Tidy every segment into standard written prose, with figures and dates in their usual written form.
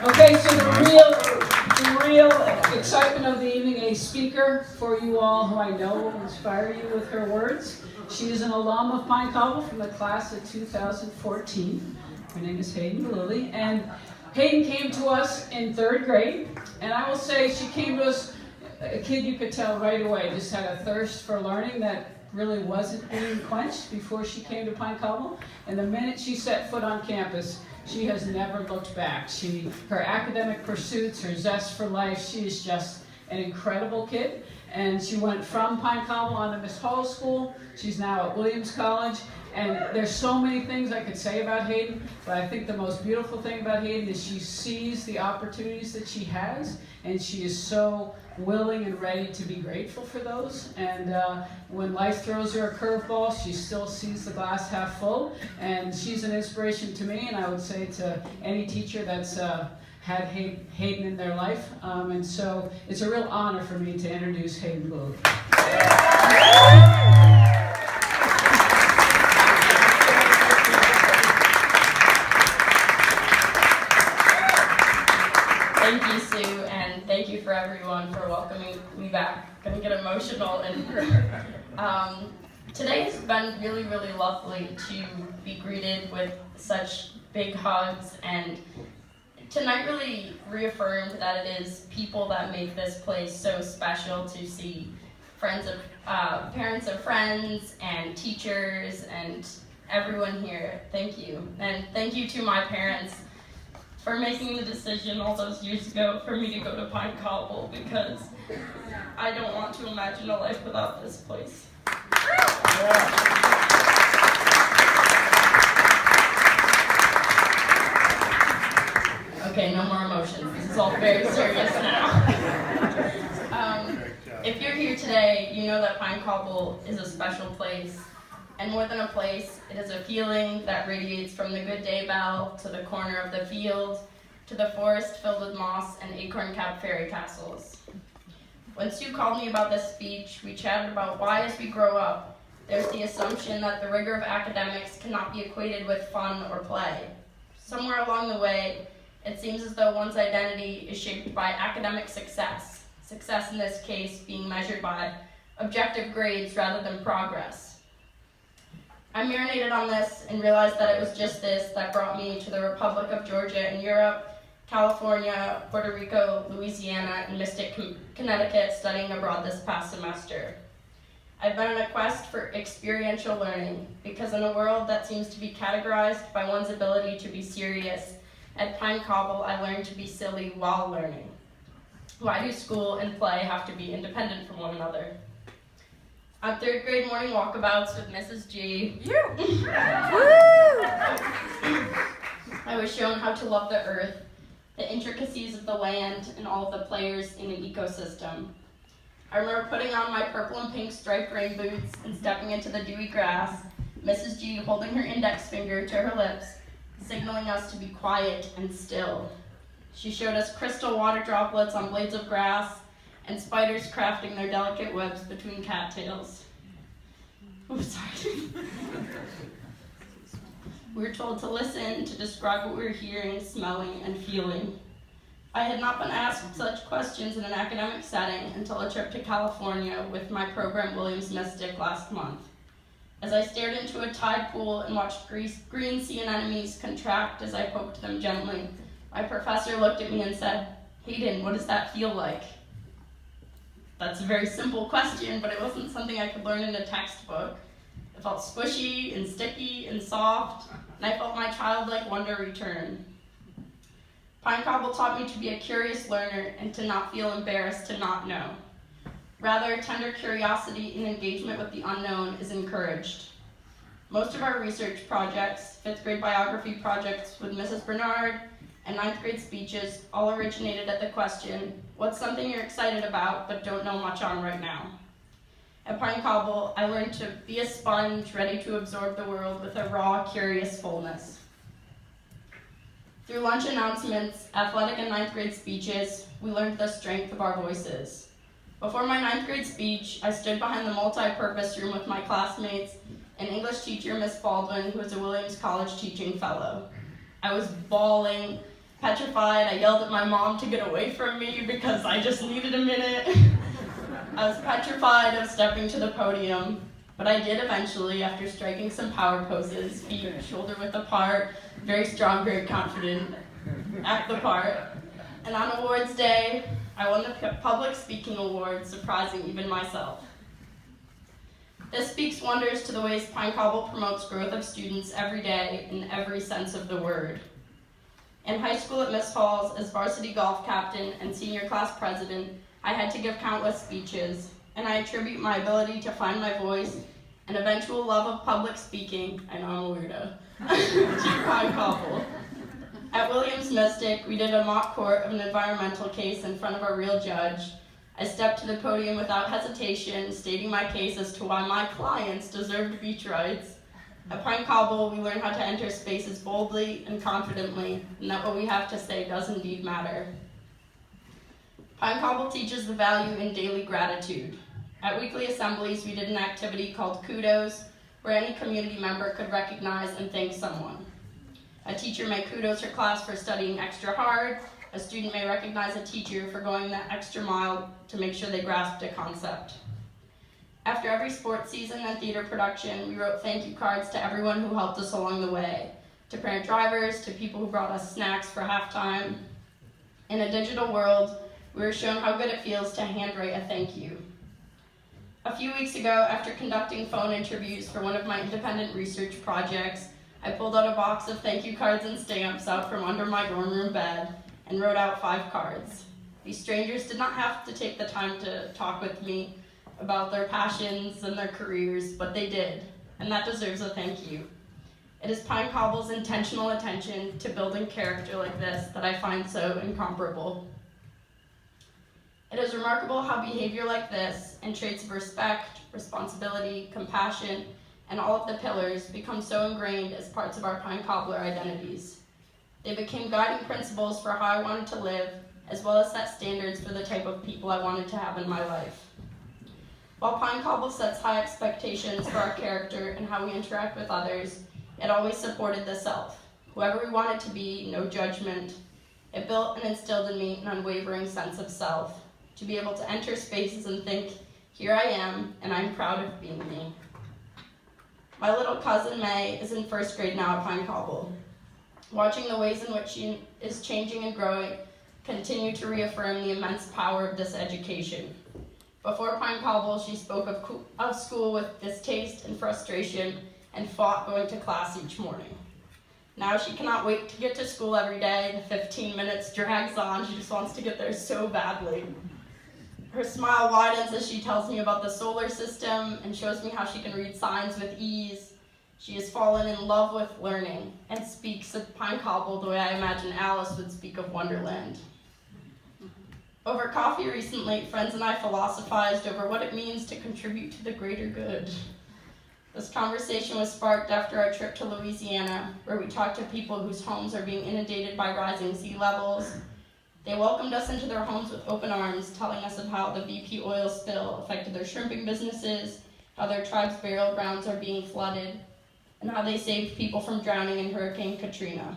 Okay, so the real excitement of the evening, a speaker for you all who I know will inspire you with her words. She is an alum of Pine Cobble from the class of 2014. Her name is Hayden Lilly, and Hayden came to us in 3rd grade, and I will say she came to us, a kid you could tell right away, just had a thirst for learning that really wasn't being quenched before she came to Pine Cobble, and the minute she set foot on campus, she has never looked back. Her academic pursuits, her zest for life, she is just an incredible kid. And she went from Pine Cobble on to Miss Hall School. She's now at Williams College. And there's so many things I could say about Hayden, but I think the most beautiful thing about Hayden is she sees the opportunities that she has, and she is so willing and ready to be grateful for those. And when life throws her a curveball, she still sees the glass half full, and she's an inspiration to me, and I would say to any teacher that's had Hayden in their life. And so it's a real honor for me to introduce Hayden Lilly. Thank you, Sue, and thank you for everyone for welcoming me back. I'm going to get emotional. And today has been really, really lovely to be greeted with such big hugs, and tonight really reaffirmed that it is people that make this place so special to see friends of parents of friends and teachers and everyone here. Thank you. And thank you to my parents for making the decision all those years ago for me to go to Pine Cobble, because I don't want to imagine a life without this place. Okay, no more emotions. This is all very serious now. If you're here today, you know that Pine Cobble is a special place. And more than a place, it is a feeling that radiates from the good day bell to the corner of the field to the forest filled with moss and acorn-capped fairy castles. When Sue called me about this speech, we chatted about why, as we grow up, there's the assumption that the rigor of academics cannot be equated with fun or play. Somewhere along the way, it seems as though one's identity is shaped by academic success. Success in this case being measured by objective grades rather than progress. I marinated on this and realized that it was just this that brought me to the Republic of Georgia in Europe, California, Puerto Rico, Louisiana, and Mystic, Connecticut, studying abroad this past semester. I've been on a quest for experiential learning, because in a world that seems to be categorized by one's ability to be serious, at Pine Cobble I learned to be silly while learning. Why do school and play have to be independent from one another? On 3rd grade morning walkabouts with Mrs. G, I was shown how to love the earth, the intricacies of the land, and all of the players in an ecosystem. I remember putting on my purple and pink striped rain boots and stepping into the dewy grass, Mrs. G holding her index finger to her lips, signaling us to be quiet and still. She showed us crystal water droplets on blades of grass, and spiders crafting their delicate webs between cattails. Oh, sorry. We were told to listen, to describe what we were hearing, smelling, and feeling. I had not been asked such questions in an academic setting until a trip to California with my program Williams Mystic last month. As I stared into a tide pool and watched green sea anemones contract as I poked them gently, my professor looked at me and said, "Hayden, what does that feel like?" That's a very simple question, but it wasn't something I could learn in a textbook. It felt squishy and sticky and soft, and I felt my childlike wonder return. Pine Cobble taught me to be a curious learner and to not feel embarrassed to not know. Rather, tender curiosity and engagement with the unknown is encouraged. Most of our research projects, 5th grade biography projects with Mrs. Bernard, and 9th grade speeches all originated at the question, what's something you're excited about but don't know much on right now? At Pine Cobble, I learned to be a sponge ready to absorb the world with a raw, curious fullness. Through lunch announcements, athletic and 9th grade speeches, we learned the strength of our voices. Before my 9th grade speech, I stood behind the multi-purpose room with my classmates and English teacher, Miss Baldwin, who was a Williams College teaching fellow. I was bawling Petrified, I yelled at my mom to get away from me because I just needed a minute. I was petrified of stepping to the podium, but I did eventually after striking some power poses, feet shoulder width apart, very strong, very confident, act the part. And on awards day, I won the public speaking award, surprising even myself. This speaks wonders to the ways Pine Cobble promotes growth of students every day in every sense of the word. In high school at Miss Hall's, as varsity golf captain and senior class president, I had to give countless speeches, and I attribute my ability to find my voice and eventual love of public speaking, I know I'm a weirdo, to Pine Cobble. At Williams Mystic, we did a mock court of an environmental case in front of a real judge. I stepped to the podium without hesitation, stating my case as to why my clients deserved beach rights. At Pine Cobble, we learn how to enter spaces boldly and confidently, and that what we have to say does indeed matter. Pine Cobble teaches the value in daily gratitude. At weekly assemblies, we did an activity called Kudos, where any community member could recognize and thank someone. A teacher may kudos her class for studying extra hard. A student may recognize a teacher for going that extra mile to make sure they grasped a concept. After every sports season and theater production, we wrote thank you cards to everyone who helped us along the way, to parent drivers, to people who brought us snacks for halftime. In a digital world, we were shown how good it feels to handwrite a thank you. A few weeks ago, after conducting phone interviews for one of my independent research projects, I pulled out a box of thank you cards and stamps out from under my dorm room bed and wrote out 5 cards. These strangers did not have to take the time to talk with me about their passions and their careers, but they did, and that deserves a thank you. It is Pine Cobble's intentional attention to building character like this that I find so incomparable. It is remarkable how behavior like this and traits of respect, responsibility, compassion, and all of the pillars become so ingrained as parts of our Pine Cobbler identities. They became guiding principles for how I wanted to live, as well as set standards for the type of people I wanted to have in my life. While Pine Cobble sets high expectations for our character and how we interact with others, it always supported the self. Whoever we wanted to be, no judgment. It built and instilled in me an unwavering sense of self, to be able to enter spaces and think, here I am, and I'm proud of being me. My little cousin May is in first grade now at Pine Cobble. Watching the ways in which she is changing and growing continue to reaffirm the immense power of this education. Before Pine Cobble, she spoke of school with distaste and frustration and fought going to class each morning. Now she cannot wait to get to school every day. The 15 minutes drags on. She just wants to get there so badly. Her smile widens as she tells me about the solar system and shows me how she can read signs with ease. She has fallen in love with learning and speaks of Pine Cobble the way I imagine Alice would speak of Wonderland. Over coffee recently, friends and I philosophized over what it means to contribute to the greater good. This conversation was sparked after our trip to Louisiana, where we talked to people whose homes are being inundated by rising sea levels. They welcomed us into their homes with open arms, telling us of how the BP oil spill affected their shrimping businesses, how their tribe's burial grounds are being flooded, and how they saved people from drowning in Hurricane Katrina.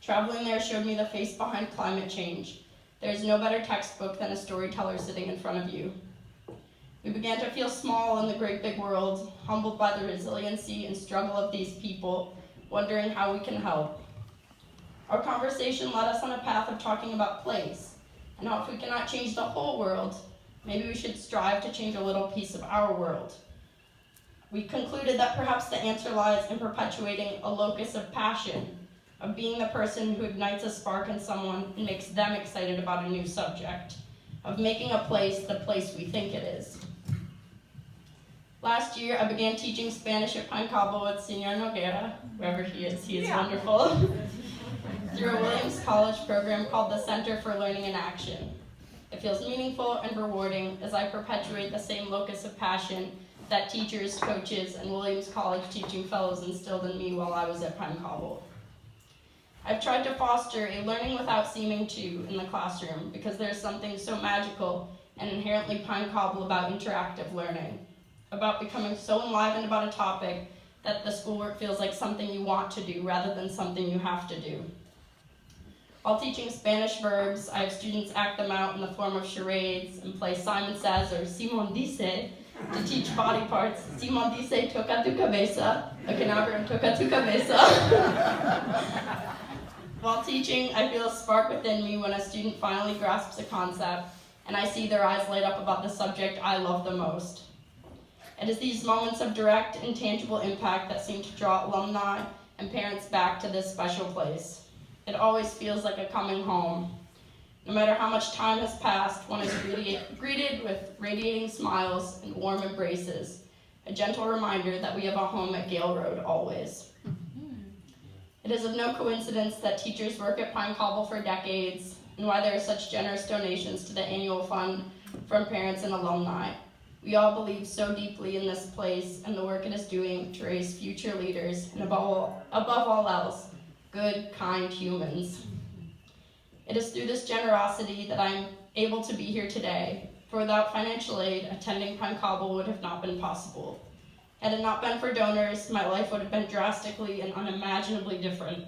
Traveling there showed me the face behind climate change. There is no better textbook than a storyteller sitting in front of you. We began to feel small in the great big world, humbled by the resiliency and struggle of these people, wondering how we can help. Our conversation led us on a path of talking about place, and how if we cannot change the whole world, maybe we should strive to change a little piece of our world. We concluded that perhaps the answer lies in perpetuating a locus of passion, of being the person who ignites a spark in someone and makes them excited about a new subject, of making a place the place we think it is. Last year, I began teaching Spanish at Pine Cobble with Senor Noguera, wherever he is wonderful, through a Williams College program called the Center for Learning in Action. It feels meaningful and rewarding as I perpetuate the same locus of passion that teachers, coaches, and Williams College teaching fellows instilled in me while I was at Pine Cobble. I've tried to foster a learning without seeming to in the classroom because there's something so magical and inherently Pine Cobble about interactive learning, about becoming so enlivened about a topic that the schoolwork feels like something you want to do rather than something you have to do. While teaching Spanish verbs, I have students act them out in the form of charades and play Simon Says or Simon Dice to teach body parts. Simon Dice, toca tu cabeza. A Canaveran, toca tu cabeza. While teaching, I feel a spark within me when a student finally grasps a concept and I see their eyes light up about the subject I love the most. It is these moments of direct and tangible impact that seem to draw alumni and parents back to this special place. It always feels like a coming home. No matter how much time has passed, one is greeted with radiating smiles and warm embraces, a gentle reminder that we have a home at Gale Road always. It is of no coincidence that teachers work at Pine Cobble for decades, and why there are such generous donations to the annual fund from parents and alumni. We all believe so deeply in this place and the work it is doing to raise future leaders, and above all else, good, kind humans. It is through this generosity that I'm able to be here today, for without financial aid, attending Pine Cobble would have not been possible. Had it not been for donors, my life would have been drastically and unimaginably different.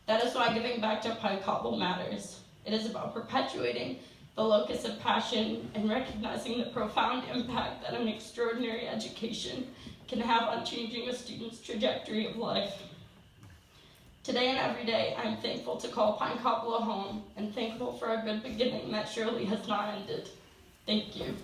That is why giving back to Pine Cobble matters. It is about perpetuating the locus of passion and recognizing the profound impact that an extraordinary education can have on changing a student's trajectory of life. Today and every day, I am thankful to call Pine Cobble a home and thankful for a good beginning that surely has not ended. Thank you.